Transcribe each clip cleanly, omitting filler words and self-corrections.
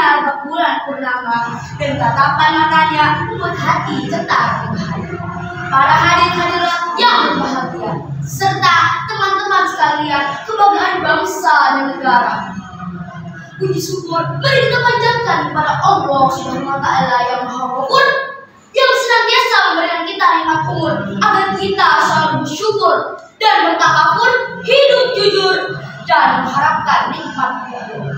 bersinar bak bulan purnama, dan tatapan matanya membuat hati cetar bahagia. Para hadirin-hadirat yang berbahagia, serta teman-teman sekalian, kebanggaan bangsa dan negara. Puji syukur mari kita panjatkan kepada Allah Subhanahu wa Ta'ala yang Maha Ghafur, yang senantiasa memberikan kita nikmat umur agar kita selalu bersyukur dan bertakabur, hidup jujur dan mengharapkan nikmat hidup.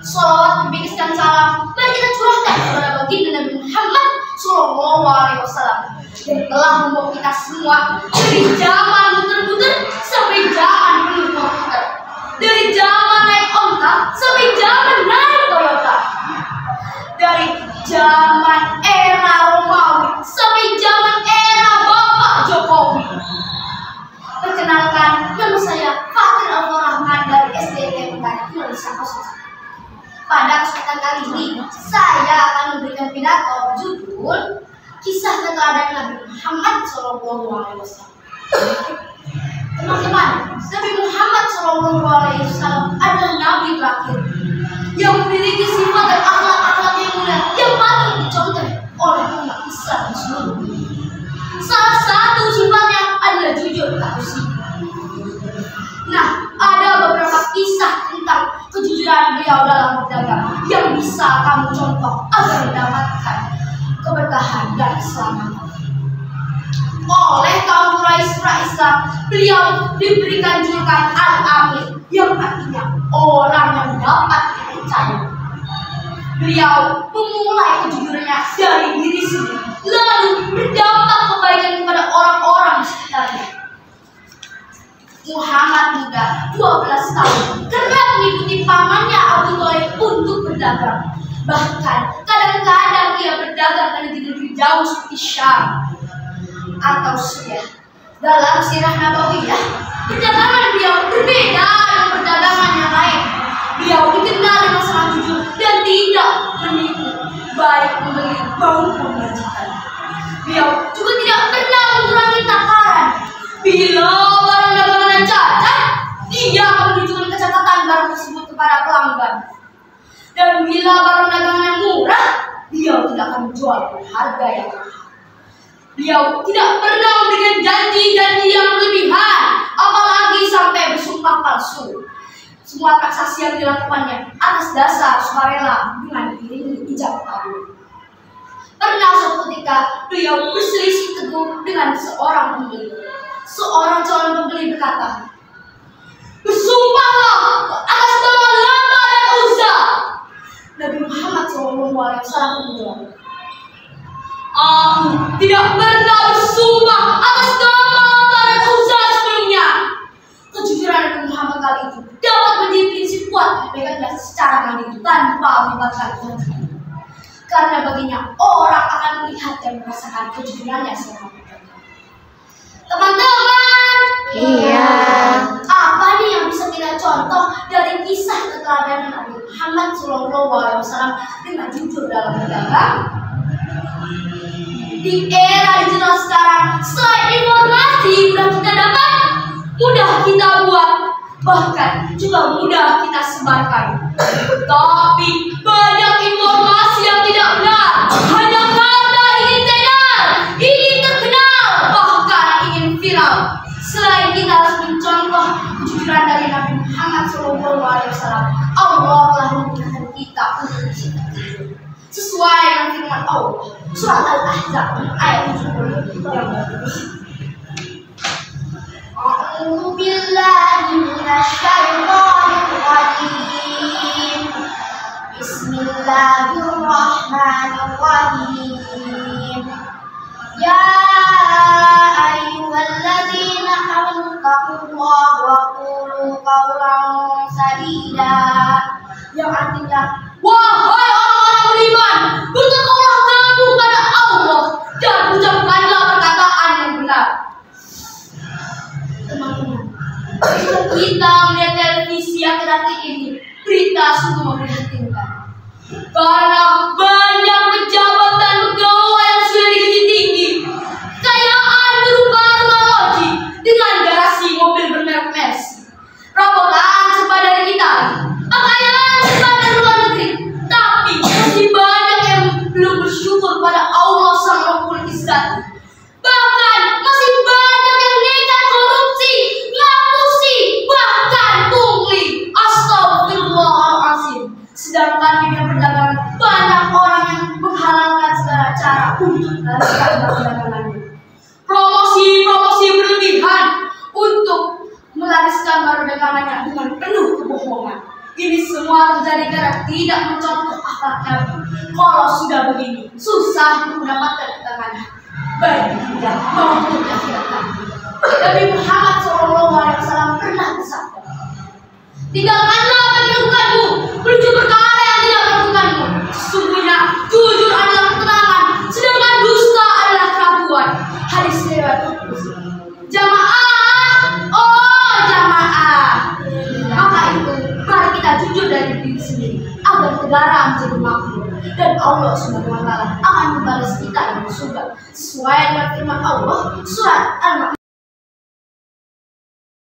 Shalawat dan salam mari kita curahkan kepada baginda Nabi Muhammad Sallallahu Alaihi Wasallam yang telah membawa kita semua dari zaman muter-muter sampai zaman penuh komputer, dari zaman naik onta sampai zaman naik Toyota, dari zaman era Romawi sampai zaman era Bapak Jokowi. Perkenalkan, nama saya Fatir Abdul Rahman dari SDN Indonesia Khusus. Pada kesempatan kali ini, saya akan memberikan pidato berjudul Kisah Keteladanan Nabi Muhammad SAW. Teman-teman, Nabi Muhammad SAW adalah Nabi terakhir yang memiliki sifat dan akhlak-akhlak yang mulia yang patut dicontoh oleh umat Islam di seluruh dunia. Salah satu sifatnya adalah jujur tak bersih. Nah, ada beberapa kisah tentang kejujuran beliau dalam berdagang yang bisa kamu contoh agar mendapatkan keberkahan dan keselamatan. Oleh kaum Quraisy Islam, beliau diberikan julukan Al-Amin, yang artinya orang yang dapat dipercaya. Beliau memulai kejujurannya dari diri sendiri, lalu berdampak kebaikan kepada orang-orang di sekitarnya. Muhammad muda 12 tahun kerap mengikuti pamannya Abu Thalib untuk berdagang. Bahkan kadang-kadang dia berdagang ke negeri-negeri jauh seperti Syam atau Suriah. Dalam sirah Nabawiyah, perdagangan beliau berbeda dengan perdagangan yang lain. Beliau dikenal dengan sangat jujur dan tidak menipu, baik membeli maupun majikan. Beliau juga tidak pernah mengurangi takaran. Bila barang dagangannya cacat, dia akan menunjukkan kecacatan barang tersebut kepada pelanggan. Dan bila barang dagangannya murah, dia tidak akan menjual dengan harga yang mahal. Beliau tidak pernah memberikan janji-janji yang berlebihan, apalagi sampai bersumpah palsu. Semua transaksi yang dilakukannya atas dasar sukarela dengan diiringi ijab kabul. Pernah suatu ketika beliau berselisih teguh dengan seorang pembeli. Seorang calon pembeli berkata, "Bersumpahlah atas nama Lata dan Uzza." Nabi Muhammad SAW menjawab, "Aku tidak pernah bersumpah atas nama Lata dan Uzza sebelumnya." Kejujuran Nabi Muhammad kali itu dapat menjadi prinsip kuat dipegangnya secara mandiri tanpa melibatkan Tuhan. Karena baginya orang akan melihat dan merasakan kejujurannya selama berdagang. Teman-teman, Iya. apa nih yang bisa kita contoh dari kisah keteladanan Nabi Muhammad SAW dengan jujur dalam berdagang? Di era digital sekarang, selain informasi mudah kita dapat, mudah kita buat, bahkan juga mudah kita sebarkan. Tapi banyak informasi yang tidak benar hanya karena ingin tenar, ingin terkenal, bahkan ingin viral. Selain kita harus mencontoh kejujuran dari Nabi Muhammad SAW, Allah telah memudahkan kita untuk bersikap jujur sesuai dengan firman Allah surat Al-Ahzab ayat 70 yang berikut. A'udzu billahi minasyaitonir rajim. Bismillahirrahmanirrahim. Ya ayyuhalladzina amanu taqullaha wa qulu qawlan sadida, yang artinya, wahai orang-orang beriman, bertakwalah kamu kepada Allah dan ucapkanlah perkataan yang benar. Teman-teman, jika kita melihat televisi akhir-akhir ini, berita sungguh memprihatinkan. Karena banyak pejabat dan pegawai yang sudah digaji tinggi, kekayaan berupa rumah loji dengan garasi mobil bermerek Mercy, robotan serba dari Italia, pakaian serba dari luar negeri, tapi Ini semua terjadi karena tidak mencontoh akhlak Nabi. Kalau sudah begini, susah untuk mendapatkan ketenangan baik dunia maupun akhirat nanti. Nabi Muhammad SAW pernah bersabda, tinggalkanlah apa yang dilakukanmu, menuju perkara yang tidak melakukanmu. Sesungguhnya jujur adalah ketenangan, sedangkan dusta adalah keraguan. Hadis riwayat Muslim. Jamaah, oh jamaah. Maka itu, mari kita jujur dari diri sendiri agar negara menjadi makmur dan Allah Subhanahu wa taala akan membalas kita dengan surga sesuai dengan firman Allah surat Al-Maidah